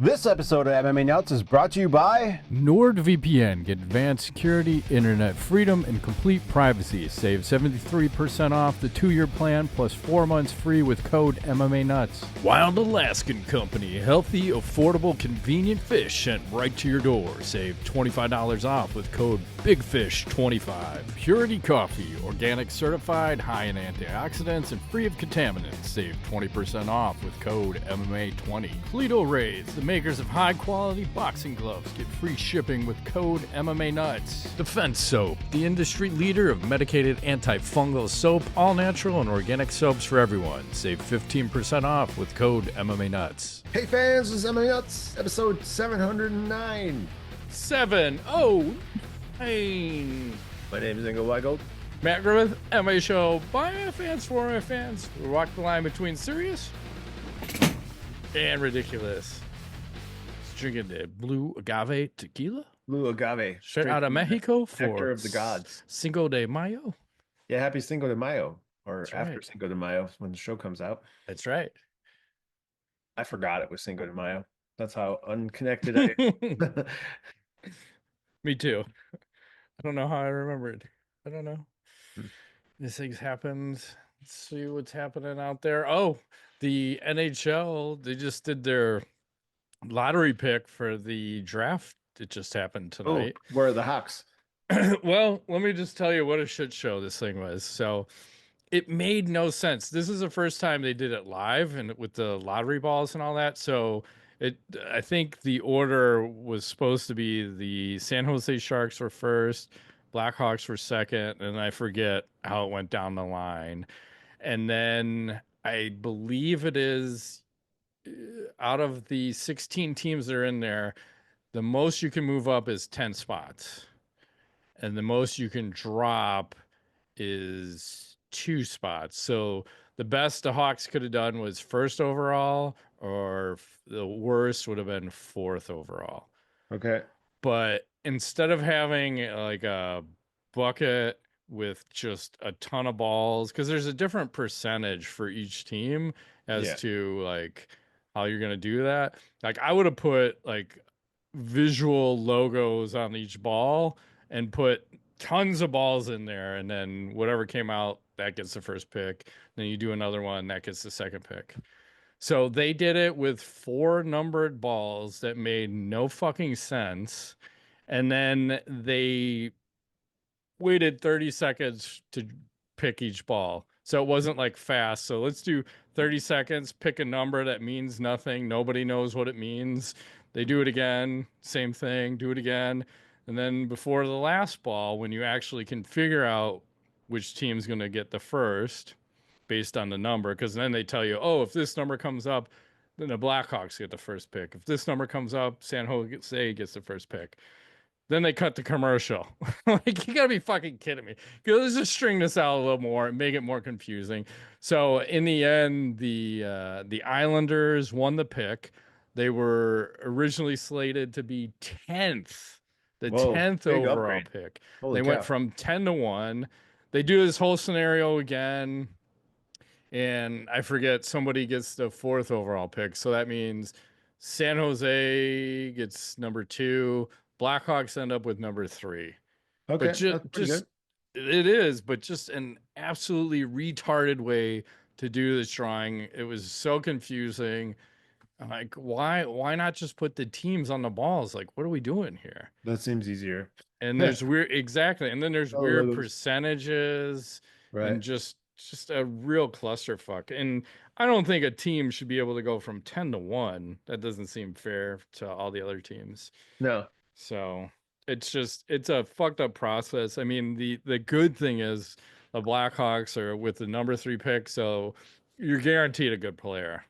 This episode of MMA Nuts is brought to you by NordVPN. Get advanced security, internet freedom, and complete privacy. Save 73% off the 2-year plan plus 4 months free with code MMANUTS. Wild Alaskan Company. Healthy, affordable, convenient fish sent right to your door. Save $25 off with code BIGFISH25. Purity Coffee. Organic certified, high in antioxidants, and free of contaminants. Save 20% off with code MMA20. Cleto Reyes, the makers of high-quality boxing gloves, get free shipping with code MMANUTS. Defense Soap, the industry leader of medicated antifungal soap, all natural and organic soaps for everyone. Save 15% off with code MMANUTS. Hey fans, this is MMA Nuts, episode 709. 709. My name is Ingo Weigel. Matt Griffith, MMA show by my fans, for my fans. We walk the line between serious and ridiculous. Drinking the blue agave tequila. Blue agave. Straight out of Mexico for Nectar of the gods. Cinco de Mayo. Yeah, happy Cinco de Mayo. Or That's after right. Cinco de Mayo when the show comes out. That's right. I forgot it was Cinco de Mayo. That's how unconnected I am. Me too. I don't know how I remembered. I don't know. These things happened. Let's see what's happening out there. Oh, the NHL, they just did their lottery pick for the draft. It just happened tonight. Oh, where are the Hawks? Well, let me just tell you what a shit show this thing was. So it made no sense. This is the first time they did it live and with the lottery balls and all that. So I think the order was supposed to be the San Jose Sharks were first, Blackhawks were second, and I forget how it went down the line. And then I believe it is out of the 16 teams that are in there, the most you can move up is 10 spots. And the most you can drop is 2 spots. So the best the Hawks could have done was first overall, or the worst would have been 4th overall. Okay. But instead of having like a bucket with just a ton of balls, because there's a different percentage for each team as to like how you're going to do that. Like I would have put like visual logos on each ball and put tons of balls in there, and then whatever came out, that gets the first pick. Then you do another one, that gets the second pick. So they did it with 4 numbered balls that made no fucking sense. And then they waited 30 seconds to pick each ball. So it wasn't like fast. So let's do 30 seconds, pick a number that means nothing. Nobody knows what it means. They do it again, same thing, do it again. And then before the last ball, when you actually can figure out which team's going to get the first based on the number, because then they tell you, oh, if this number comes up, then the Blackhawks get the first pick. If this number comes up, San Jose gets the first pick. Then they cut the commercial. Like, you gotta be fucking kidding me. Let's just string this out a little more and make it more confusing. So in the end, the Islanders won the pick. They were originally slated to be 10th, the 10th overall pick. They went from 10 to 1. They do this whole scenario again, and I forget, somebody gets the 4th overall pick. So that means San Jose gets number 2. Blackhawks end up with number 3. Okay, but just it is, but just an absolutely retarded way to do this drawing. It was so confusing. I'm like, why not just put the teams on the balls? Like, what are we doing here? That seems easier. And there's weird, exactly. And then there's weird percentages, right? And just a real clusterfuck. And I don't think a team should be able to go from 10 to 1. That doesn't seem fair to all the other teams. No. So it's a fucked up process. I mean, the good thing is the Blackhawks are with the number 3 pick, so you're guaranteed a good player.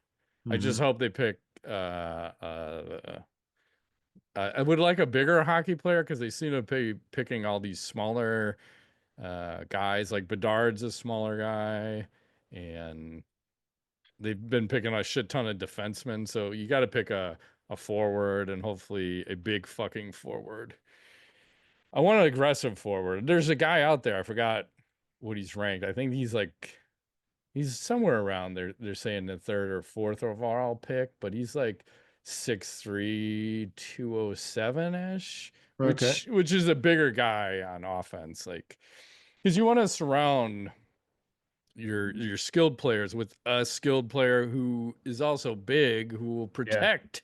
I just hope they pick I would like a bigger hockey player, because they seem to be picking all these smaller guys. Like Bedard's a smaller guy, and they've been picking a shit ton of defensemen. So you got to pick a forward, and hopefully a big fucking forward. I want an aggressive forward. There's a guy out there, I forgot what he's ranked. I think he's somewhere around there. They're saying the 3rd or 4th overall pick, but he's like 6'3", 207 ish, Okay. which is a bigger guy on offense, like because you want to surround your skilled players with a skilled player who is also big, who will Yeah. protect.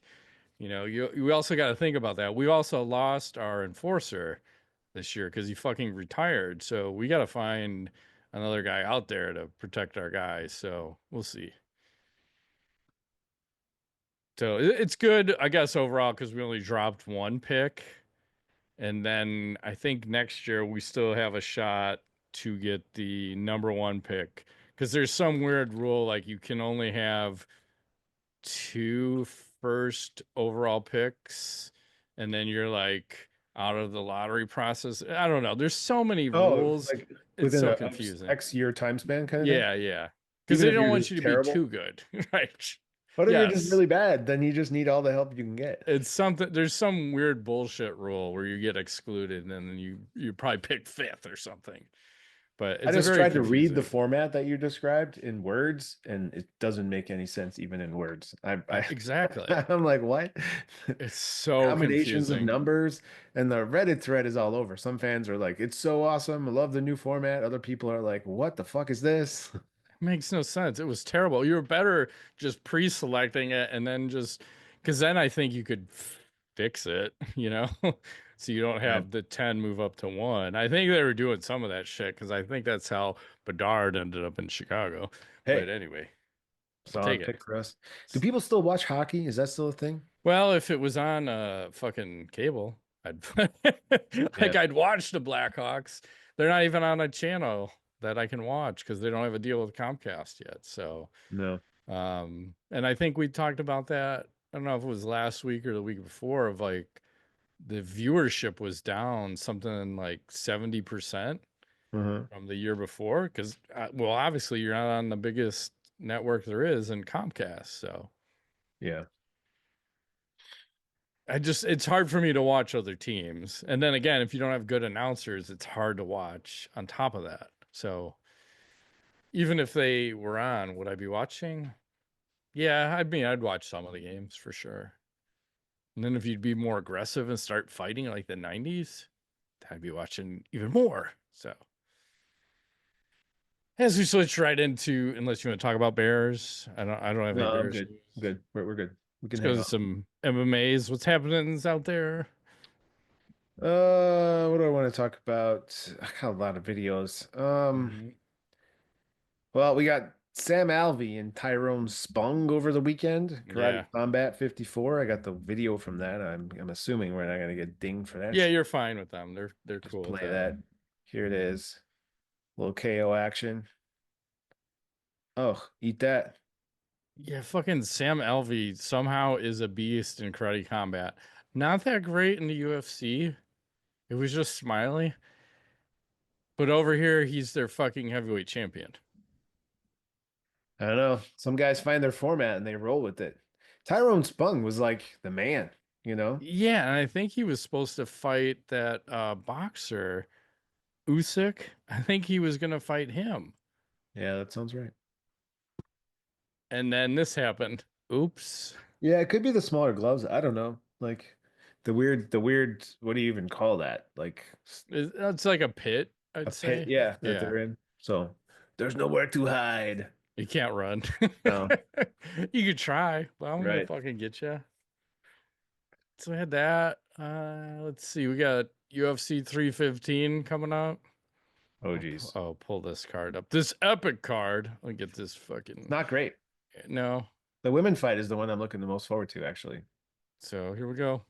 You also got to think about that. We also lost our enforcer this year because he fucking retired. So we got to find another guy out there to protect our guys. So we'll see. So it's good, I guess, overall because we only dropped one pick. And then I think next year we still have a shot to get the number one pick because there's some weird rule like you can only have two first overall picks and then you're like out of the lottery process. I don't know. There's so many Oh, rules. like It's within so a confusing. X year time span kind of thing. Yeah. Because Even they if don't you're want just you to be terrible. too good, right? What if you're just Yes. really bad? Then you just need all the help you can get. It's something. There's some weird bullshit rule where you get excluded and then you probably pick fifth or something. But I it's a just very tried to read the confusing. format that you described in words, and it doesn't make any sense even in words. Exactly. I'm like, what? It's so Combinations of confusing. numbers, and the Reddit thread is all over. Some fans are like, "It's so awesome! I love the new format." Other people are like, "What the fuck is this?" It makes no sense. It was terrible. You were better just pre-selecting it and then just because then I think you could fix it, so you don't Yeah. have the 10 move up to one. I think they were doing some of that shit because I think that's how Bedard ended up in Chicago. But Hey, anyway, we'll take solid it. pick for us. Do people still watch hockey? Is that still a thing? Well, if it was on fucking cable, I'd Yeah. I'd watch the Blackhawks. They're not even on a channel that I can watch because they don't have a deal with Comcast yet. So, No. and I think we talked about that. I don't know if it was last week or the week before of like the viewership was down something like 70% Uh-huh. from the year before because well, obviously you're not on the biggest network there is in Comcast. So, Yeah. it's hard for me to watch other teams. And then again, if you don't have good announcers, it's hard to watch on top of that. So even if they were on, would I be watching? Yeah, I mean, I'd watch some of the games for sure. And then if you'd be more aggressive and start fighting like the 90s, I'd be watching even more. So as we switch right into, unless you want to talk about Bears, I don't have any No, I'm Bears good. I'm news. good. We're good. We can Let's go hang to on. some MMAs. What's happening out there? What do I want to talk about? I got a lot of videos. Mhm. Well, we got Sam Alvey and Tyrone Spong over the weekend. Karate Yeah. Combat 54. I got the video from that. I'm assuming we're not gonna get dinged for that Yeah, shit. you're fine with them. They're Just cool with play that. that. Here it is. Little KO action. Oh, eat that. Yeah, fucking Sam Alvey somehow is a beast in karate combat. Not that great in the UFC. It was just Smiley. But over here, he's their fucking heavyweight champion. I don't know. Some guys find their format and they roll with it. Tyrone Spong was like the man, you know? Yeah, and I think he was supposed to fight that boxer, Usyk. I think he was gonna fight him. Yeah, that sounds right. And then this happened. Oops. Yeah, it could be the smaller gloves. I don't know. Like the weird, what do you even call that? Like It's like a pit, a I'd pit, say. yeah, that Yeah. they're in. So there's nowhere to hide. You can't run. No, You could try, but I'm gonna right. fucking get you. So we had that. Let's see. We got UFC 315 coming up. Oh, geez. I'll pull this card up. This epic card. Let me get this fucking Not great. no. The women fight is the one I'm looking the most forward to, actually. So here we go.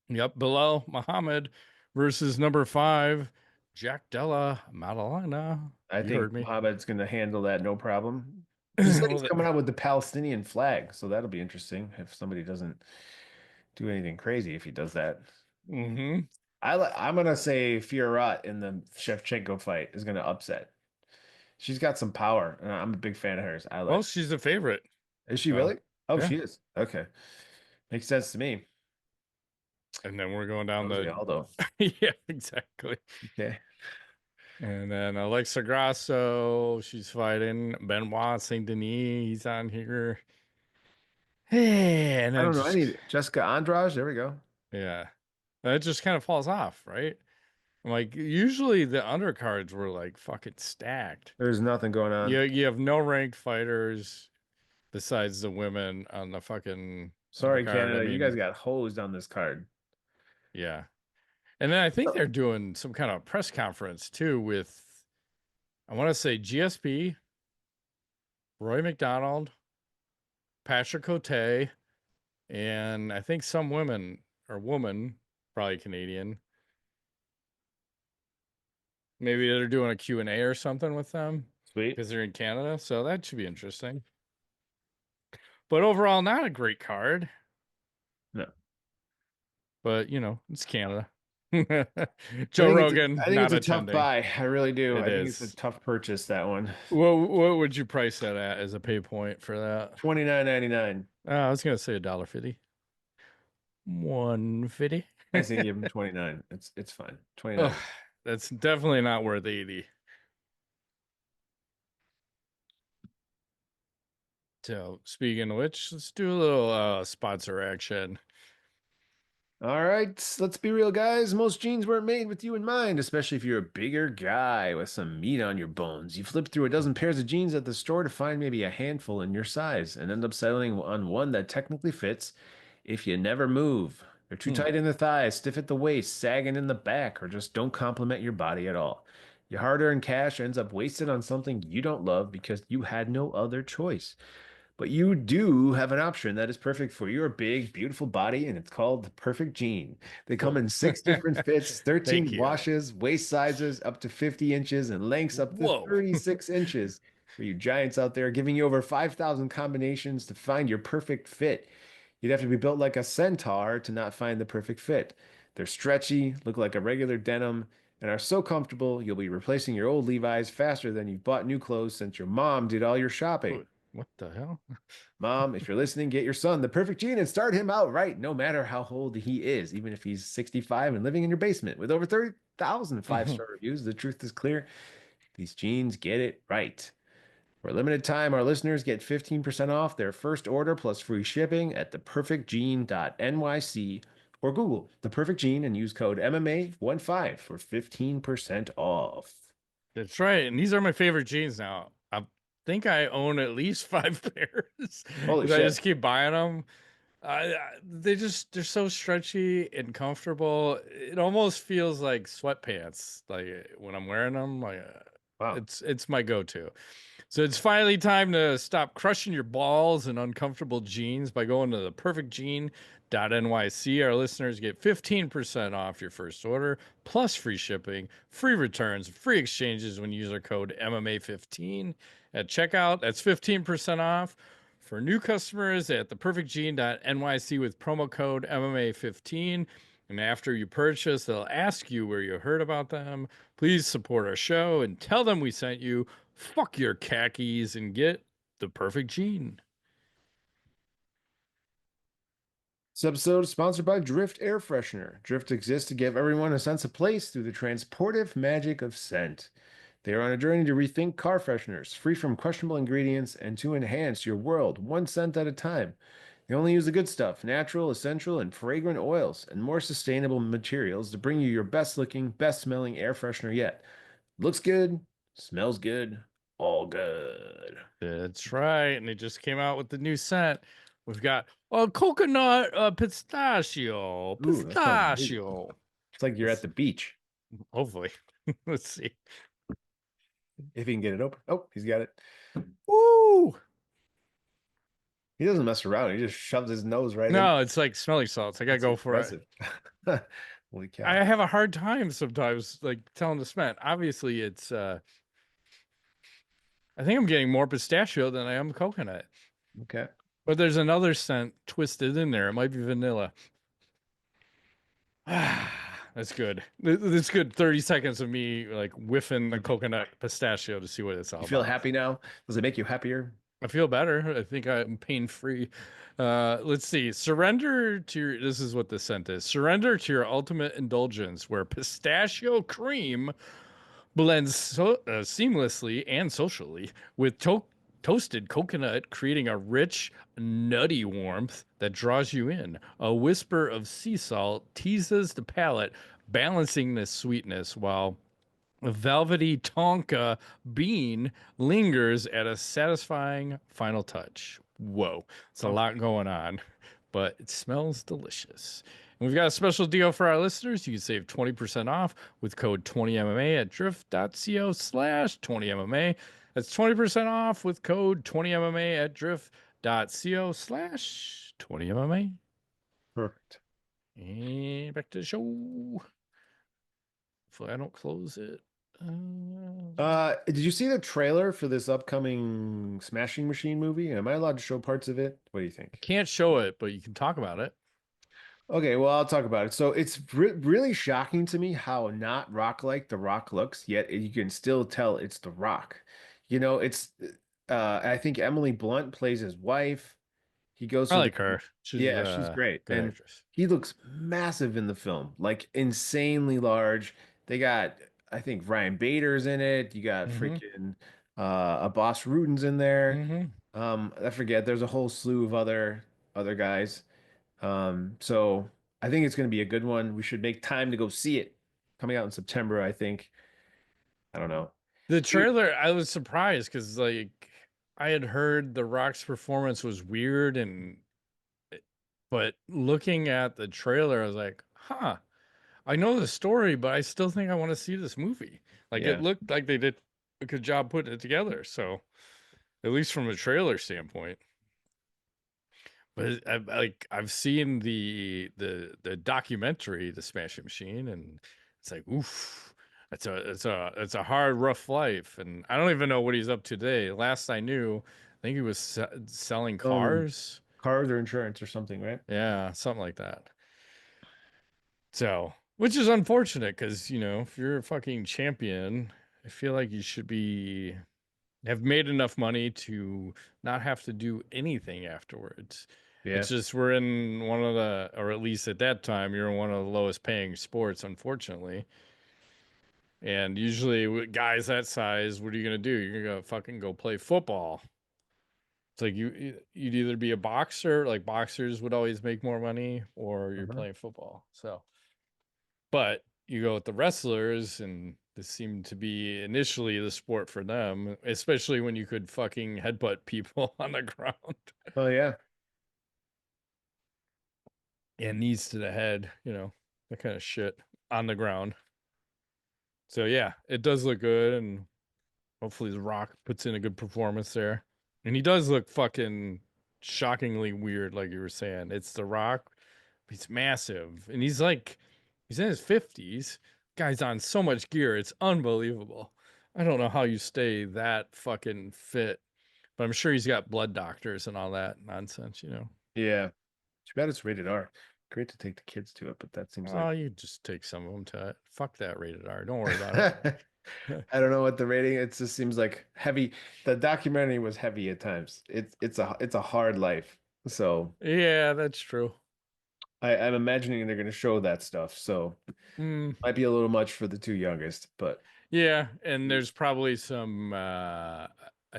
Yep, below Muhammad versus number 5, Jack Della Maddalena. I You heard think me. Mohammed's going to handle that no problem. He said he's coming out with the Palestinian flag, so that'll be interesting if somebody doesn't do anything crazy if he does that. Mm-hmm. I'm gonna say Fiorat in the Shevchenko fight is gonna upset. She's got some power, and I'm a big fan of hers. Well, she's a favorite. Is she So really? Oh, yeah. she is. Okay, makes sense to me. And then we're going down Jose the Aldo. yeah, exactly. Okay. And then Alexa Grasso, she's fighting Benoit Saint Denis. He's on here. And I then don't know. I just, need Jessica Andrade. There we go. yeah, it just kind of falls off, right? Like usually the undercards were like fucking stacked. There's nothing going on. You have no ranked fighters besides the women on the fucking Sorry, undercard. I Canada. You guys mean, got hosed on this card. yeah. And then I think Oh, they're doing some kind of press conference too with, I want to say GSP, Roy McDonald, Patrick Cote, and I think some women or woman, probably Canadian. Maybe they're doing a Q&A or something with them sweet. because they're in Canada. So that should be interesting. But overall, not a great card. No. But, it's Canada. I Joe think it's Rogan I think it's not a tough attending. buy. I really do. It I think it's a is. tough purchase, that one. What would you price that at as a pay point for that? 29.99. I was gonna say $1.50. 150. I say give him 29. It's fine. Oh, 29. that's definitely not worth 80. So speaking of which, let's do a little sponsor action. All right, let's be real, guys. Most jeans weren't made with you in mind, especially if you're a bigger guy with some meat on your bones. You flip through a dozen pairs of jeans at the store to find maybe a handful in your size and end up settling on one that technically fits if you never move. They're too Hmm. tight in the thighs, stiff at the waist, sagging in the back, or just don't complement your body at all. Your hard-earned cash ends up wasted on something you don't love because you had no other choice. But you do have an option that is perfect for your big, beautiful body, and it's called the Perfect Jean. They come Whoa. in six different fits, Thank 13 you. washes, waist sizes up to 50 inches, and lengths up to Whoa. 36 inches. For you giants out there, giving you over 5,000 combinations to find your perfect fit. You'd have to be built like a centaur to not find the perfect fit. They're stretchy, look like a regular denim, and are so comfortable you'll be replacing your old Levi's faster than you've bought new clothes since your mom did all your shopping. What the hell? Mom, if you're listening, get your son the perfect gene and start him out right, no matter how old he is, even if he's 65 and living in your basement. With over 30,000 five-star reviews, the truth is clear. These genes get it right. For a limited time, our listeners get 15% off their first order plus free shipping at theperfectgene.nyc or Google The Perfect Gene and use code MMA15 for 15% off. That's right. And these are my favorite jeans now. I think I own at least 5 pairs Holy because I shit. just keep buying them. They're so stretchy and comfortable. It almost feels like sweatpants. Like when I'm wearing them, like Wow. it's my go-to. So it's finally time to stop crushing your balls in uncomfortable jeans by going to the perfectgene.nyc. Our listeners get 15% off your first order, plus free shipping, free returns, free exchanges when you use our code MMA15 at checkout. That's 15% off for new customers at theperfectgene.nyc with promo code MMA15. And after you purchase, they'll ask you where you heard about them. Please support our show and tell them we sent you. Fuck your khakis and get the perfect gene. This episode is sponsored by Drift Air Freshener. Drift exists to give everyone a sense of place through the transportive magic of scent. They are on a journey to rethink car fresheners, free from questionable ingredients, and to enhance your world one scent at a time. They only use the good stuff, natural, essential, and fragrant oils, and more sustainable materials to bring you your best looking, best smelling air freshener yet. Looks good, smells good, all good. That's right. And they just came out with the new scent. We've got coconut pistachio. Ooh, that sounds great. Pistachio. It's like you're at Let's the beach. hopefully. Let's see. If he can get it open. Oh, he's got it. Woo! He doesn't mess around. He just shoves his nose right in. No, it's like smelling salts. I gotta That's go for it. impressive. Holy I cow. have a hard time sometimes like telling the scent. Obviously it's I think I'm getting more pistachio than I am coconut. Okay. But there's another scent twisted in there. It might be vanilla. That's good. That's good. 30 seconds of me like whiffing the coconut pistachio to see what it's all You feel about. happy now? Does it make you happier? I feel better. I think I'm pain free. Let's see. Surrender to your, this is what the scent is. Surrender to your ultimate indulgence, where pistachio cream blends seamlessly and socially with Toasted coconut, creating a rich, nutty warmth that draws you in. A whisper of sea salt teases the palate, balancing the sweetness, while a velvety Tonka bean lingers at a satisfying final touch. Whoa, it's a Oh, lot going on, but it smells delicious. And we've got a special deal for our listeners. You can save 20% off with code 20MMA at drift.co/20MMA. That's 20% off with code 20MMA at drift.co/20MMA. perfect. And back to the show. Hopefully, I don't close it. Did you see the trailer for this upcoming Smashing Machine movie? Am I allowed to show parts of it? What do you I think? can't show it, but you can talk about it. Okay, well, I'll talk about it. So it's really shocking to me how not rock-like The Rock looks, yet you can still tell it's The Rock. It's I think Emily Blunt plays his wife. He goes I through the like her. She's Yeah, she's a great. good And actress. he looks massive in the film, like insanely large. They got, I think, Ryan Bader's in it. You got Mm-hmm. freaking a Boss Rutan's in there. Mm-hmm. I forget, there's a whole slew of other guys. So I think it's gonna be a good one. We should make time to go see it. Coming out in September, I think. I don't know. The You- trailer, I was surprised because like I had heard The Rock's performance was weird and but looking at the trailer, I was like, huh, I know the story, but I still think I want to see this movie. Like it Yeah. looked like they did a good job putting it together. So at least from a trailer standpoint. But I've seen the documentary, The Smashing Machine, and it's like, oof, it's a hard, rough life. And I don't even know what he's up to today. Last I knew, I think he was selling cars. Cars or insurance or something, right? Yeah, something like that. So, which is unfortunate because, if you're a fucking champion, I feel like you should be have made enough money to not have to do anything afterwards. It's Yeah. just we're in one of the, or at least at that time, you're in one of the lowest paying sports, unfortunately. And usually, with guys that size, what are you gonna do? You're gonna fucking go play football. It's like you'd either be a boxer, like boxers would always make more money, or you're Uh-huh. playing football. So, but you go with the wrestlers, and this seemed to be initially the sport for them, especially when you could fucking headbutt people on the ground Oh yeah. and knees to the head, that kind of shit on the ground. So yeah, it does look good, and hopefully The Rock puts in a good performance there. And he does look fucking shockingly weird, like you were saying. It's The Rock. He's massive, and he's in his 50s. Guy's on so much gear, it's unbelievable. I don't know how you stay that fucking fit, but I'm sure he's got blood doctors and all that nonsense. Yeah. Too bad it's rated R. Great to take the kids to it, but that seems Oh, like you just take some of them to it. Fuck that rated R. Don't worry about I it. don't know what the rating. It just seems like heavy. The documentary was heavy at times. It's a hard life. So Yeah, that's true. I'm imagining they're gonna show that stuff. So Mm, might be a little much for the two youngest, but yeah, and there's probably some I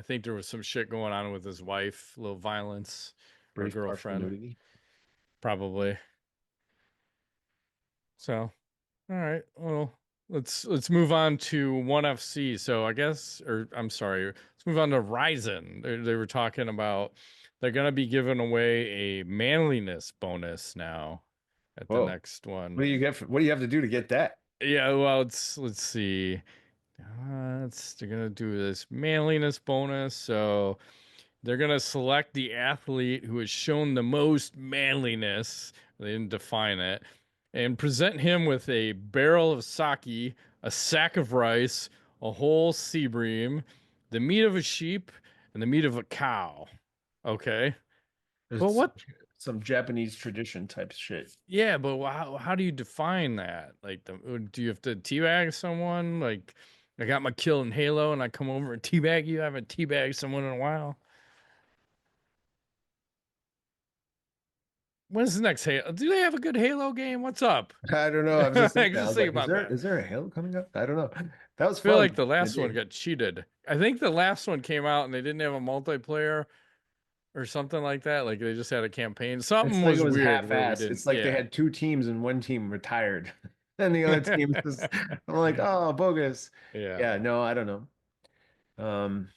think there was some shit going on with his wife, a little violence or brief partial girlfriend, nudity. probably. So, all right. Well, let's move on to ONE FC. So I guess, or I'm sorry, let's move on to Rizin. They were talking about they're gonna be giving away a manliness bonus now at the Whoa. next one. What do you have to do to get that? Yeah, well, let's see. They're gonna do this manliness bonus. So they're gonna select the athlete who has shown the most manliness. They didn't define it, and present him with a barrel of sake, a sack of rice, a whole sea bream, the meat of a sheep, and the meat of a cow. Okay, but It's what? some Japanese tradition type shit. Yeah, but how do you define that? Like, do you have to teabag someone? Like, I got my kill in Halo, and I come over and teabag you. I haven't teabagged someone in a while. When's the next Halo? Do they have a good Halo game? What's up? I don't know. I was just I thinking, I just was think like, about that. is there a Halo coming up? I don't know. That was I feel fun like back the in the last one day. got cheated. I think the last one came out and they didn't have a multiplayer or something like that. Like they just had a campaign. It's Something like it was was weird where we half-assed. didn't. It's like they Yeah. had two teams and one team retired, and the other team was. I'm like, oh, bogus. Yeah, Yeah, no, I don't know. Um,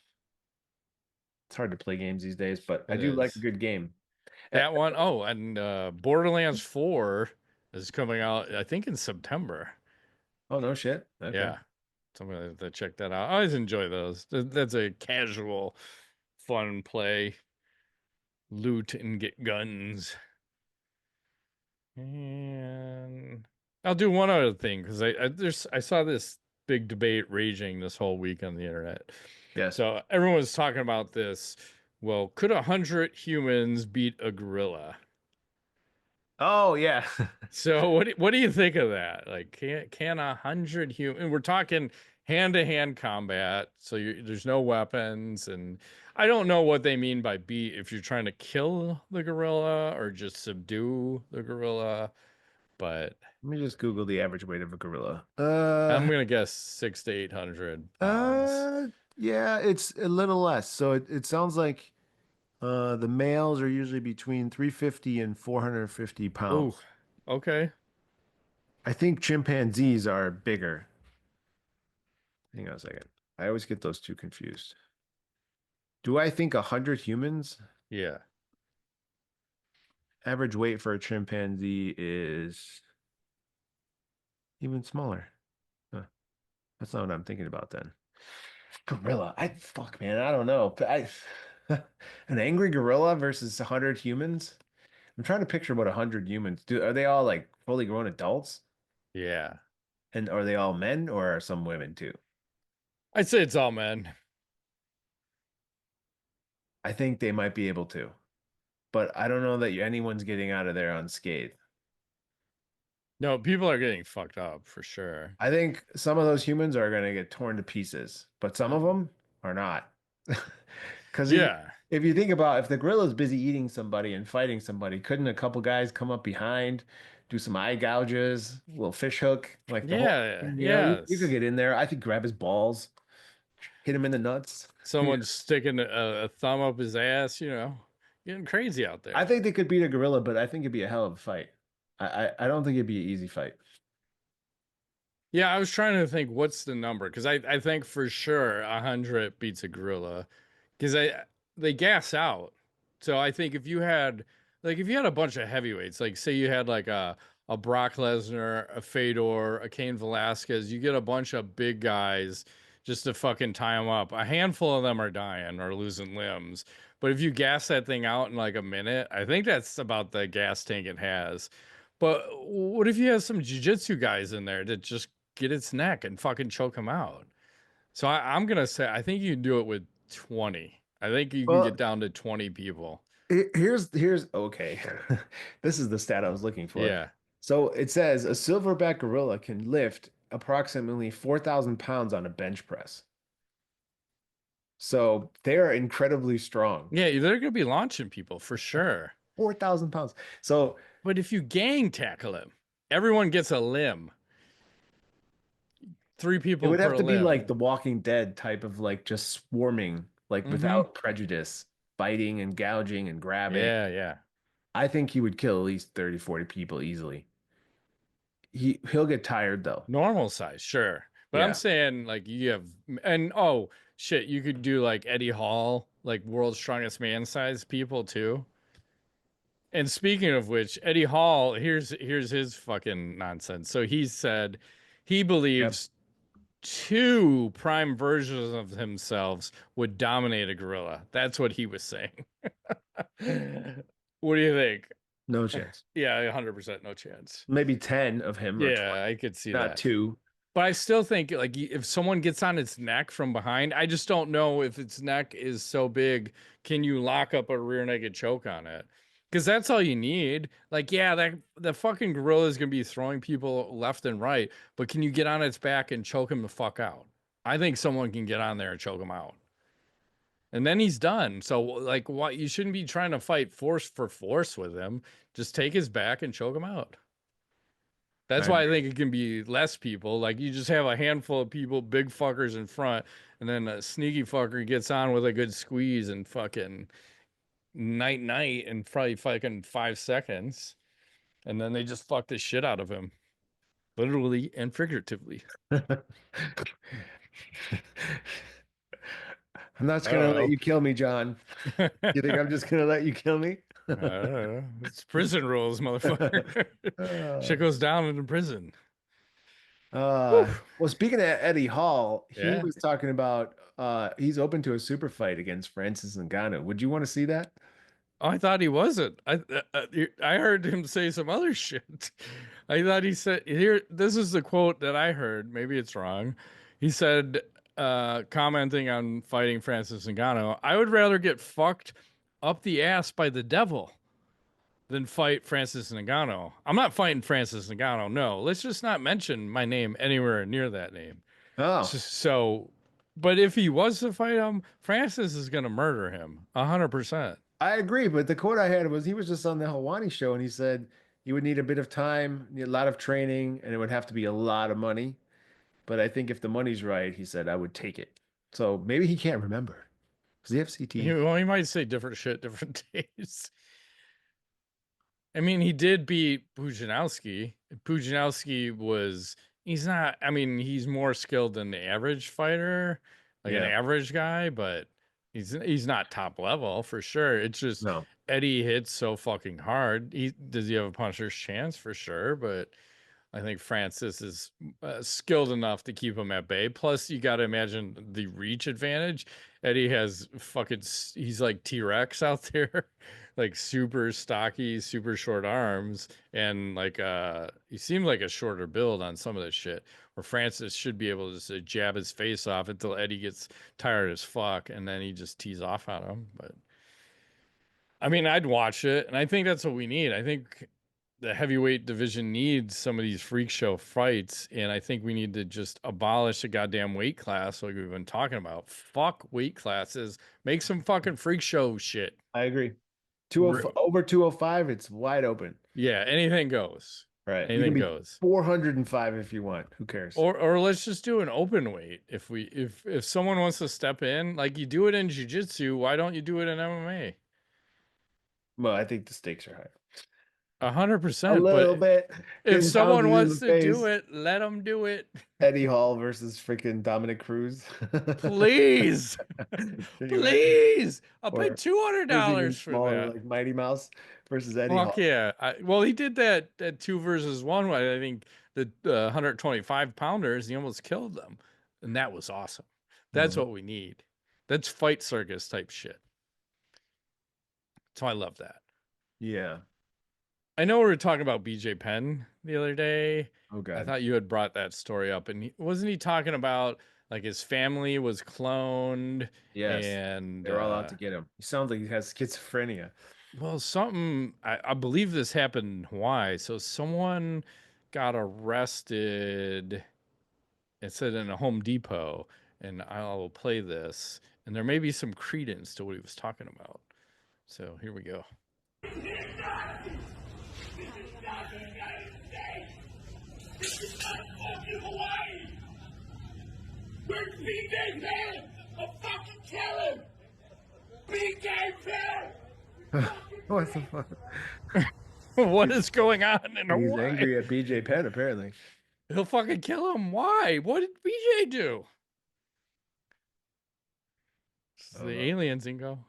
it's hard to play games these days, but I it do like a is. good game. Uh, That one. Oh, and Borderlands 4 is coming out, I think, in September. oh no shit. Okay. Yeah. So I'm gonna have to check that out. I always enjoy those. That's a casual, fun play. Loot and get guns. And I'll do one other thing because I saw this big debate raging this whole week on the internet. Yes. So everyone was talking about this. Well, could 100 humans beat a gorilla? Oh yeah. So what do you think of that? Like, can 100 human? We're talking hand-to-hand combat, so there's no weapons, and I don't know what they mean by beat. If you're trying to kill the gorilla or just subdue the gorilla, but Let me just Google the average weight of a gorilla. I'm gonna guess 6 to 800 pounds. Yeah, it's a little less. So it sounds like the males are usually between 350 and 450 Oh, pounds. okay, I think chimpanzees are bigger. Hang on a second. I always get those two confused. Do I think 100 humans? yeah. Average weight for a chimpanzee is even smaller. Huh, that's not what I'm thinking about then. Gorilla. Fuck man, I don't know. An angry gorilla versus 100 humans? I'm trying to picture what 100 humans do. Are they all like fully grown adults? Yeah. And are they all men or are some women too? I'd say it's all men. I think they might be able to, but I don't know that anyone's getting out of there unscathed. No, people are getting fucked up for sure. I think some of those humans are going to get torn to pieces, but some of them are not. Because Yeah. if you think about if the gorilla's busy eating somebody and fighting somebody, couldn't a couple guys come up behind, do some eye gouges, a little fish hook, like the whole, Yeah. you could Yes. get in there. I could grab his balls, hit him in the nuts. Someone's sticking a thumb up his ass, getting crazy out I there. think they could beat a gorilla, but I think it'd be a hell of a fight. I don't think it'd be an easy fight. Yeah, I was trying to think what's the number because I think for sure 100 beats a gorilla because they gas out. So I think if you had a bunch of heavyweights, like say you had like a Brock Lesnar, a Fedor, a Cain Velasquez, you get a bunch of big guys just to fucking tie them up. A handful of them are dying or losing limbs. But if you gas that thing out in like a minute, I think that's about the gas tank it has. But what if you have some jiu-jitsu guys in there that just get its neck and fucking choke him out? So I'm gonna say I think you can do it with 20. I think you can get Well, down to 20 people. here's okay. This is the stat I was looking for. Yeah. So it says a silverback gorilla can lift approximately 4,000 pounds on a bench press. So they are incredibly strong. Yeah, they're gonna be launching people for sure. 4,000 pounds. So But if you gang tackle him, everyone gets a limb. Three it people would have per to be like limb. the Walking Dead type of like just swarming, like Mm-hmm. without prejudice, biting and gouging and grabbing. Yeah, yeah. I think he would kill at least 30, 40 people easily. He'll get tired though. Normal size, sure. But I'm Yeah. saying like you have and oh shit, you could do like Eddie Hall, like world's strongest man size people too. And speaking of which, Eddie Hall, here's his fucking nonsense. So he said he Yep. believes two prime versions of themselves would dominate a gorilla. That's what he was saying. What do you think? No chance. Yeah, 100% no chance. Maybe 10 of him or Yeah, 20, I could see not that. two. But I still think like if someone gets on its neck from behind, I just don't know if its neck is so big, can you lock up a rear naked choke on it? Because that's all you need. Like, yeah, that the fucking gorilla is gonna be throwing people left and right, but can you get on its back and choke him the fuck out? I think someone can get on there and choke him out. And then he's done. So like what you shouldn't be trying to fight force for force with him. Just take his back and choke him out. That's I why I agree. think it can be less people. Like you just have a handful of people, big fuckers in front, and then a sneaky fucker gets on with a good squeeze and fucking night night in probably fucking 5 seconds, and then they just fuck the shit out of him, literally and figuratively. I'm not I gonna don't let know. you kill me, John. You think I'm just gonna let you kill me? I don't know. It's prison rules, motherfucker. Shit Uh, goes down in prison. Whew. well, speaking of Eddie Hall, he Yeah. was talking about he's open to a super fight against Francis Ngannou. Would you want to see that? Oh, I thought he wasn't. I heard him say some other shit. I thought he said here. This is the quote that I heard. Maybe it's wrong. He said, commenting on fighting Francis Ngannou, "I would rather get fucked up the ass by the devil than fight Francis Ngannou. I'm not fighting Francis Ngannou. No, let's just not mention my name anywhere near that name. Oh, So, but if he was to fight him, Francis is gonna murder him 100%." I agree, but the quote I had was he was just on the Hawani show and he said he would need a bit of time, need a lot of training, and it would have to be a lot of money. But I think if the money's right, he said I would take it. So maybe he can't remember because the FCT. Well, he might say different shit different days. I mean, he did beat Pujanowski. Pujanowski was he's not. I mean, he's more skilled than the average fighter, like an Yeah, average guy, but he's not top level for sure. It's just no, Eddie hits so fucking hard. Does he have a puncher's chance for sure? But I think Francis is skilled enough to keep him at bay. Plus, you got to imagine the reach advantage. Eddie has fucking, he's like T Rex out there, like super stocky, super short arms. And like, he seemed like a shorter build on some of this shit. Where Francis should be able to just jab his face off until Eddie gets tired as fuck. And then he just tees off on him. But I mean, I'd watch it, and I think that's what we need. I think the heavyweight division needs some of these freak show fights, and I think we need to just abolish the goddamn weight class like we've been talking about. Fuck weight classes. Make some fucking freak show shit. I agree. 205 over 205, it's wide open. Yeah, anything goes. Right. You can Anything be goes. 405 if you want. Who cares? Or let's just do an open weight. If someone wants to step in, like you do it in jiu-jitsu, why don't you do it in MMA? Well, I think the stakes are high. A hundred A percent. little But bit. if Getting someone pounded in wants the to do face. it, let them do it. Eddie Hall versus freaking Dominic Cruz. Please, Can you imagine? please. I'll pay Or who's even $200 for smaller, that. like Mighty Mouse versus Eddie Fuck Hall. yeah. Well, he did that two versus one. I think the 125 pounders, he almost killed them. And that was awesome. That's Mhm. what we need. That's fight circus type shit. So I love that. Yeah. I know we were talking about BJ Penn the other day. Oh I God. thought you had brought that story up, and wasn't he talking about like his family was cloned Yes. and They're all out to get him. He sounds like he has schizophrenia. well, something I believe this happened in Hawaii. So someone got arrested. It said in a Home Depot, and I will play this, and there may be some credence to what he was talking about. So here we go. This is not fucking Hawaii! Where's BJ Penn? I'll fucking kill him! BJ Penn! What the fuck? What is going on in He's Hawaii? angry at BJ Penn, apparently. He'll fucking kill him. Why? What did BJ do? It's I don't the know. aliens, Ingo.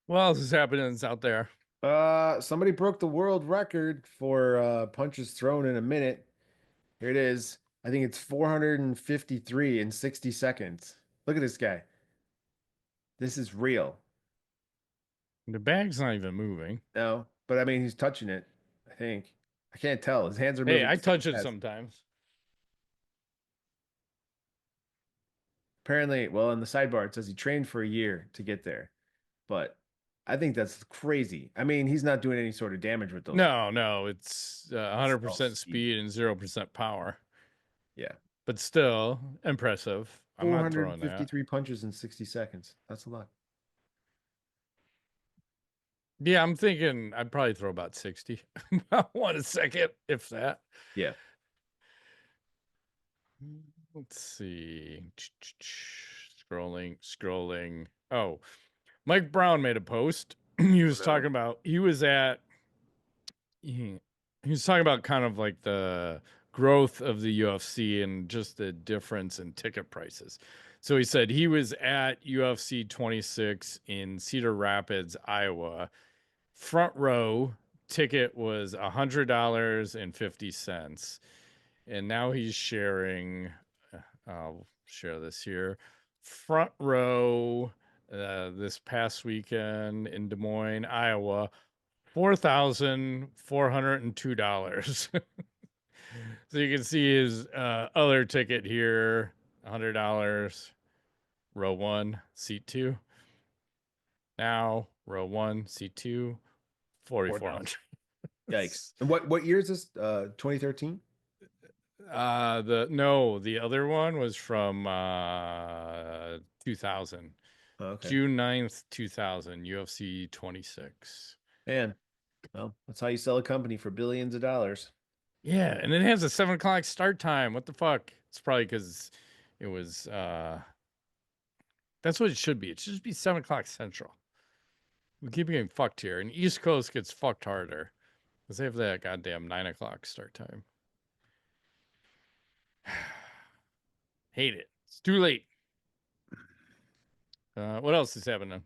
What else is happening out there? Somebody broke the world record for punches thrown in a minute. Here it is. I think it's 453 in 60 seconds. Look at this guy. This is real. The bag's not even moving. No, but I mean, he's touching it, I think. I can't tell. His hands are Hey, moving I so touch it fast. sometimes. Apparently, well, in the sidebar, it says he trained for a year to get there. But I think that's crazy. I mean, he's not doing any sort of damage with those. No, no, it's It's all 100% speed. speed and 0% power. Yeah. But still impressive. I'm not throwing that. 453 punches in 60 seconds. That's a lot. Yeah, I'm thinking I'd probably throw about 60. About 1 second, if that. Yeah. Let's see. Scrolling. Oh, Mike Brown made a post. He Oh was talking no. about he was at he, he was talking about kind of like the growth of the UFC and just the difference in ticket prices. So he said he was at UFC 26 in Cedar Rapids, Iowa. Front row ticket was $100.50. And now he's sharing, I'll share this here. Front row this past weekend in Des Moines, Iowa, $4,402. So you can see his other ticket here, $100, row one, seat two. Now, row one, seat two, 4,000. 4,400. Yikes. And what year is this? 2013? The other one was from 2000. Oh, okay. June 9th, 2000, UFC 26. Man, well, that's how you sell a company for billions of dollars. Yeah, and it has a 7 o'clock start time. What the fuck? It's probably because it was that's what it should be. It should just be 7 o'clock central. We keep getting fucked here. And East Coast gets fucked harder. Because they have that goddamn 9 o'clock start time. Hate it. It's too late. What else is happening?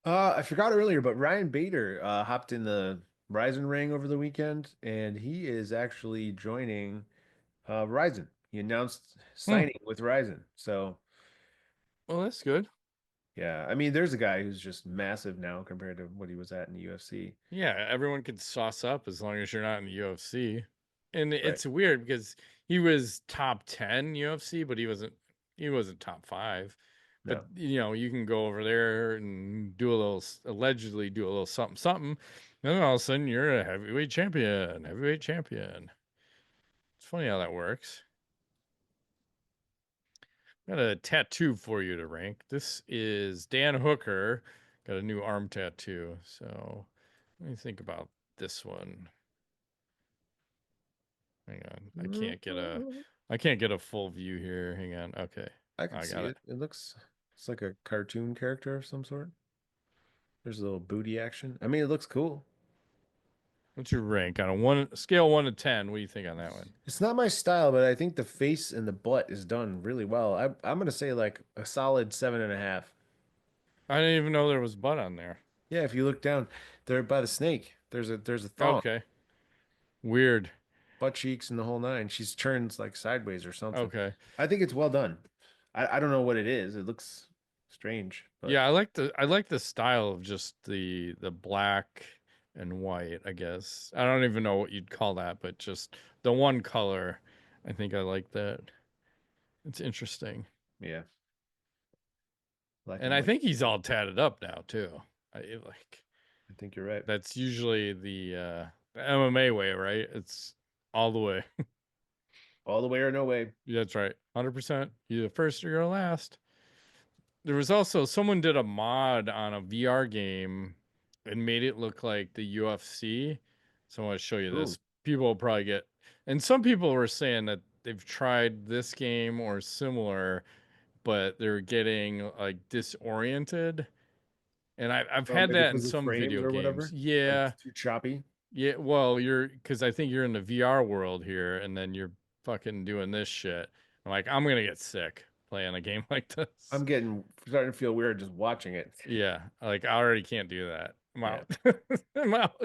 I forgot earlier, but Ryan Bader hopped in the Rizin ring over the weekend, and he is actually joining Rizin. He announced Hmm. signing with Rizin. So, Well, that's good. yeah, I mean, there's a guy who's just massive now compared to what he was at in the UFC. Yeah, everyone can sauce up as long as you're not in the UFC. And Right. it's weird because he was top 10 UFC, but he wasn't top 5. But No. you can go over there and do a little allegedly do a little something something, and then all of a sudden you're a heavyweight champion, heavyweight champion. It's funny how that works. Got a tattoo for you to rank. This is Dan Hooker. Got a new arm tattoo. So let me think about this one. Hang on. I can't get a full view here. Hang on. Okay. I can I see got it. it. It's like a cartoon character of some sort. There's a little booty action. I mean, it looks cool. What's your rank on a scale 1 to 10? What do you think on that one? It's not my style, but I think the face and the butt is done really well. I'm gonna say like a solid 7.5. I didn't even know there was butt on there. Yeah, if you look down there by the snake, there's a thong, Okay. Weird. butt cheeks and the whole nine. She's turned like sideways or something. Okay. I think it's well done. I don't know what it is. It looks strange, but Yeah, I like the style of just the black and white, I guess. I don't even know what you'd call that, but just the one color. I think I like that. It's interesting. yeah, black And and I white. think he's all tatted up now too. Like I think you're right. that's usually the MMA way, right? It's all the way. All the way or no way. Yeah, that's right. 100%. You're the first or you're the last. There was also someone did a mod on a VR game and made it look like the UFC. So I want to show you Ooh, this. People will probably get, and some people were saying that they've tried this game or similar, but they're getting like disoriented. And I've oh, had maybe that in because of some frames video or games. whatever. Like Yeah. it's too choppy. Yeah. Well, because I think you're in the VR world here and then you're fucking doing this shit. I'm like, I'm going to get sick playing a game like this. I'm getting starting to feel weird just watching it. Yeah, like I already can't do that. I'm Yeah. out. I'm out.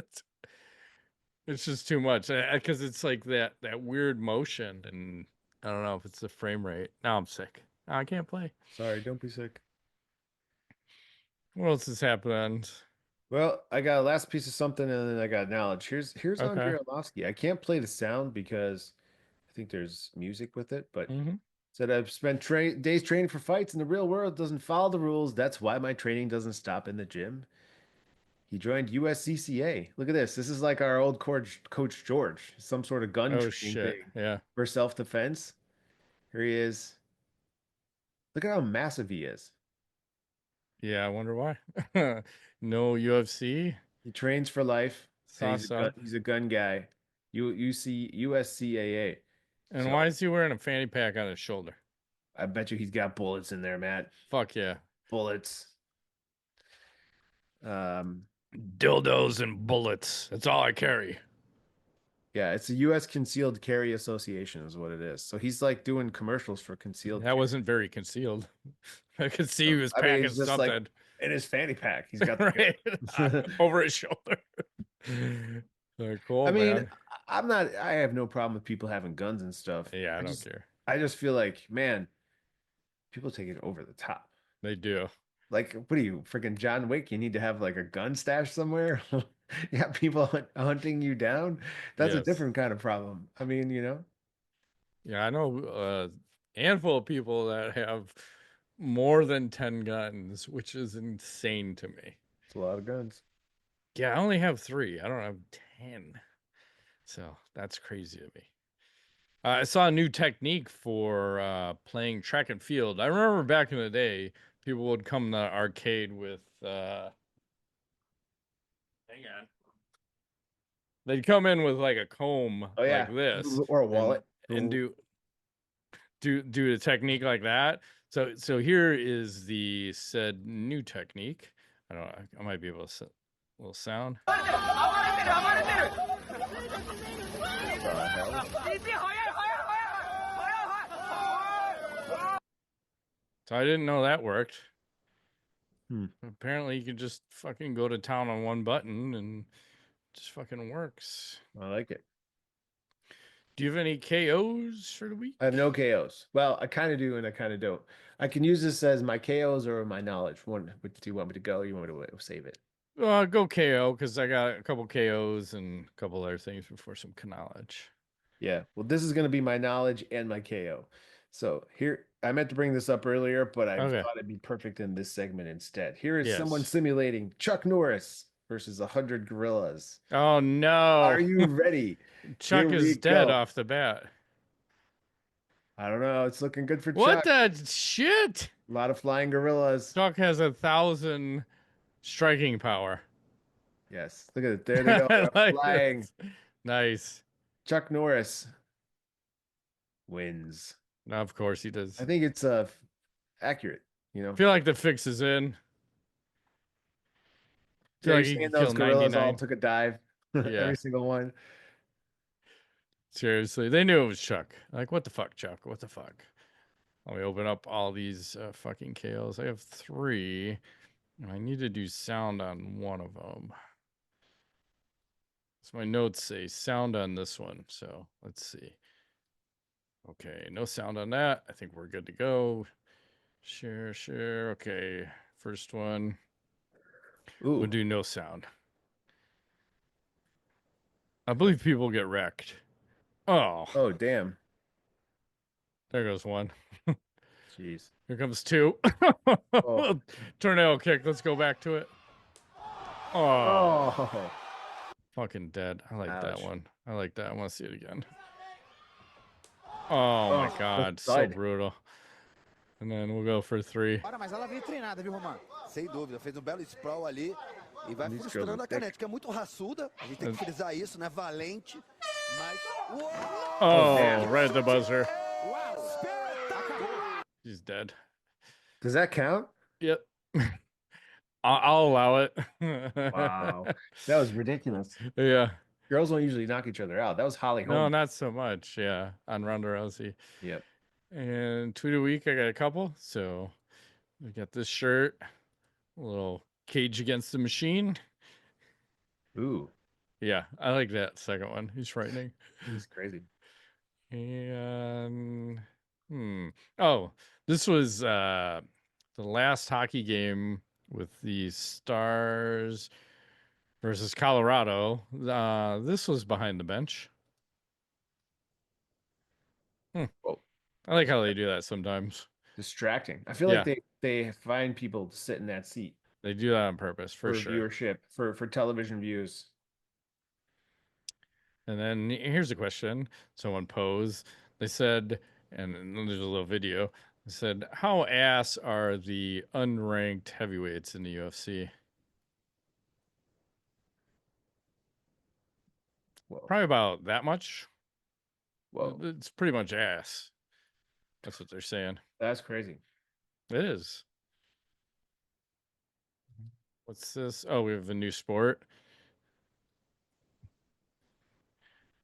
It's just too much because it's like that weird motion, and I don't know if it's the frame rate. Now I'm sick. Now I can't play. Sorry, don't be sick. What else has happened? Well, I got a last piece of something and then I got knowledge. Here's Okay. Andrei Arlovsky. I can't play the sound because I think there's music with it, but Hmm. said I've spent days training for fights in the real world, doesn't follow the rules. That's why my training doesn't stop in the gym. He joined USCCA. Look at this. This is like our old coach George, some sort of gun Oh training shit. thing Yeah. for self-defense. Here he is. Look at how massive he is. Yeah, I wonder why. No UFC. He trains for life, and Saw some. he's a gun guy. USCAA. And So why is he wearing a fanny pack on his shoulder? I bet you he's got bullets in there, Matt. Fuck yeah. Bullets. Um, Dildos and bullets. That's all I carry. yeah, it's the U.S. Concealed Carry Association is what it is. So he's like doing commercials for concealed That carry. wasn't very concealed. I could see he was I mean, packing it's just like something in his fanny pack. He's got the right gun. over his shoulder. I Cool, mean, man. I'm not, I have no problem with people having guns and stuff. Yeah, I don't care. I just feel like, man, people take it over the top. They do. Like, what are you, freaking John Wick? You need to have like a gun stash somewhere? You got people hunting you down? That's a Yes. different kind of problem. I mean, you know, Yeah, I know a handful of people that have more than 10 guns, which is insane to me. it's a lot of guns. Yeah, I only have 3. I don't have 10. So that's crazy to me. I saw a new technique for playing track and field. I remember back in the day, people would come to the arcade with hang on. They'd come in with like a comb Oh like yeah, this or a and wallet. and do a technique like that. So here is the said new technique. I don't know. I might be able to set a little sound. So I didn't know that worked. Apparently, you can just fucking go to town on one button and it just fucking works. I like it. Do you have any KOs for the week? I have no KOs. Well, I kind of do and I kind of don't. I can use this as my KOs or my knowledge. One, do you want me to go? Or you want me to save it? Go KO because I got a couple KOs and a couple other things before some knowledge. Yeah. Well, this is going to be my knowledge and my KO. So here, I meant to bring this up earlier, but I Okay. thought it'd be perfect in this segment instead. Here is Yes. someone simulating Chuck Norris versus 100 gorillas. Oh no. Are you ready? Chuck Here is we dead go. off the bat. I don't know. It's looking good for What Chuck. the shit? A lot of flying gorillas. Chuck has 1,000 striking power. Yes. Look at it. There they go. I They're like flying. this. Nice. Chuck Norris wins. Now, of course he does. I think it's accurate, you know. I feel like the fix is in. I feel Yeah, you're like he saying could those kill gorillas all 99. took a dive. Yeah. Every single one. Seriously, they knew it was Chuck. Like, what the fuck, Chuck? What the fuck? Let me open up all these fucking KOs. I have 3, and I need to do sound on one of them. So my notes say sound on this one. So let's see. Okay, no sound on that. I think we're good to go. Share. Okay, first one. Ooh. We'll do no sound. I believe people get wrecked. Oh, Oh, damn. there goes one. Jeez. Here comes 2. Oh. Tornado kick. Let's go back to it. Oh, Oh. fucking dead. I like that Ouch. one. I like that. I want to see it again. Oh my God, so side. brutal. And then we'll go for 3. Ora, mas ela veio treinada, viu, Romano? Sem dúvida, fez belo sprawl ali e vai These frustrando girls a are thick. canete, que é muito raçuda. A gente tem que frisar isso, né? Valente, mas... Uau! Oh, damn. right at the buzzer. Uau! Espetacular! He's dead. Does that count? Yep. I'll allow it. Wow. That was ridiculous. Yeah. Girls don't usually knock each other out. That was Holly No, Holm. not so much. Yeah. On Ronda Rousey. Yep. And tweet a week, I got a couple. So we got this shirt, a little Cage Against the Machine. Ooh. Yeah, I like that second one. He's frightening. He's crazy. And oh, this was the last hockey game with the Stars versus Colorado. This was behind the bench. Whoa. I like how they do that sometimes. Distracting. I feel Yeah. like they find people to sit in that seat They do that on purpose for sure. viewership, for television views. And then here's a question someone posed. They said, and then there's a little video. I said, how ass are the unranked heavyweights in the UFC? Whoa. Probably about that much. Whoa. It's pretty much ass. That's what they're saying. That's crazy. It is. What's this? Oh, we have a new sport.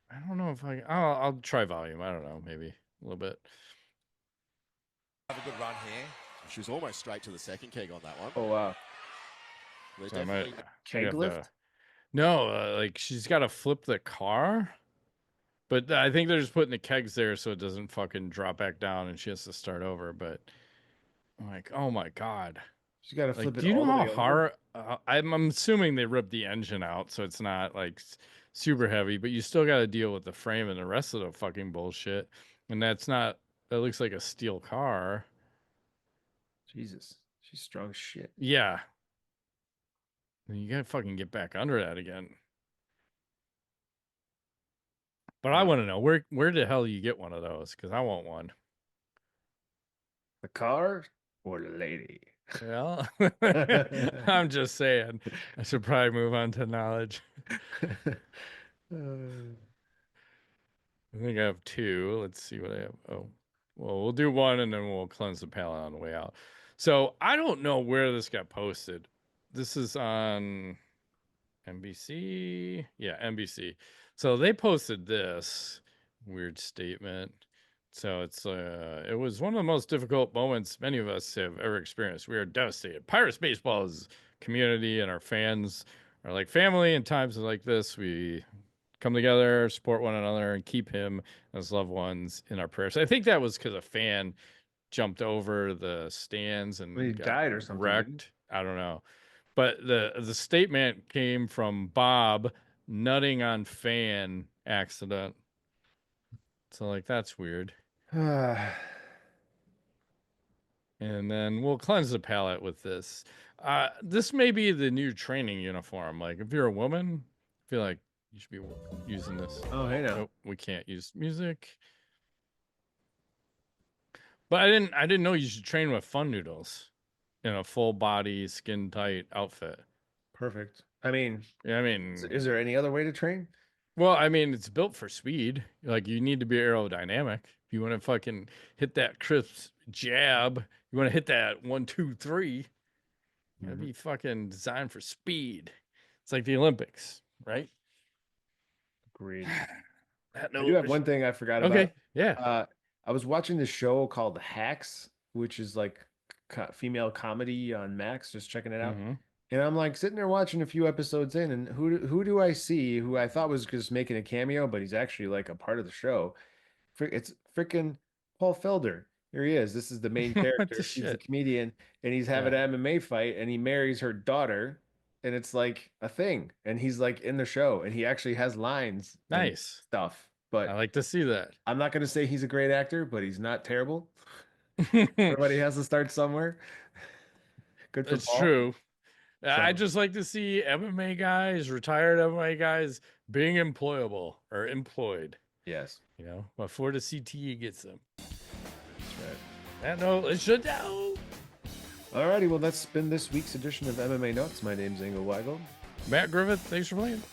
I don't know if I'll try volume. I don't know, maybe a little bit. Have a good run here. She was almost straight to the second keg on that one. Oh, wow. So I might keg lift? No, like she's got to flip the car. But I think they're just putting the kegs there so it doesn't fucking drop back down and she has to start over. But I'm like, oh my God. She's got to flip it do you all know the how way over? hard? I'm assuming they ripped the engine out, so it's not like super heavy, but you still got to deal with the frame and the rest of the fucking bullshit. And that looks like a steel car. Jesus. She's strong as shit. Yeah. And you got to fucking get back under that again. But I want to know where the hell you get one of those, because I want one. The car or the lady? Well, I'm just saying. I should probably move on to knowledge. I think I have two. Let's see what I have. Oh, well, we'll do one and then we'll cleanse the palate on the way out. So I don't know where this got posted. This is on NBC. Yeah, NBC. So they posted this weird statement. So it was one of the most difficult moments many of us have ever experienced. We are devastated. Pirates Baseball's community and our fans are like family. In times like this, we come together, support one another, and keep him and his loved ones in our prayers. I think that was because a fan jumped over the stands and he died or something. Wrecked. I don't know. But the statement came from Bob nutting on fan accident. So like that's weird. And then we'll cleanse the palate with this. This may be the new training uniform. Like if you're a woman, I feel like you should be using this. Oh, hey now. Nope, we can't use music. But I didn't know you should train with Fun Noodles in a full body, skin tight outfit. Perfect. I mean, is there any other way to train? Well, I mean, it's built for speed. Like you need to be aerodynamic. If you want to fucking hit that crisp jab, you want to hit that 1, 2, 3. That'd be fucking designed for speed. It's like the Olympics, right? Agreed. I do have one thing I forgot about. Okay, yeah. I was watching this show called Hacks, which is like female comedy on Max, just checking it out. And I'm like sitting there watching a few episodes in, and who do I see who I thought was just making a cameo, but he's actually like a part of the show. It's freaking Paul Felder. Here he is. This is the main character. He's a comedian, and he's having an MMA fight, and he marries her daughter, and it's like a thing. And he's like in the show, and he actually has lines. Nice stuff. But I like to see that. I'm not going to say he's a great actor, but he's not terrible. Everybody has to start somewhere. Good for Paul. True. So. I just like to see MMA guys, retired MMA guys, being employable or employed. Yes. You know, before the CTE gets them. That's right. That note, it should know. Alrighty, well, that's been this week's edition of MMA Nuts. My name's Engel Weigel. Matt Griffith, thanks for playing.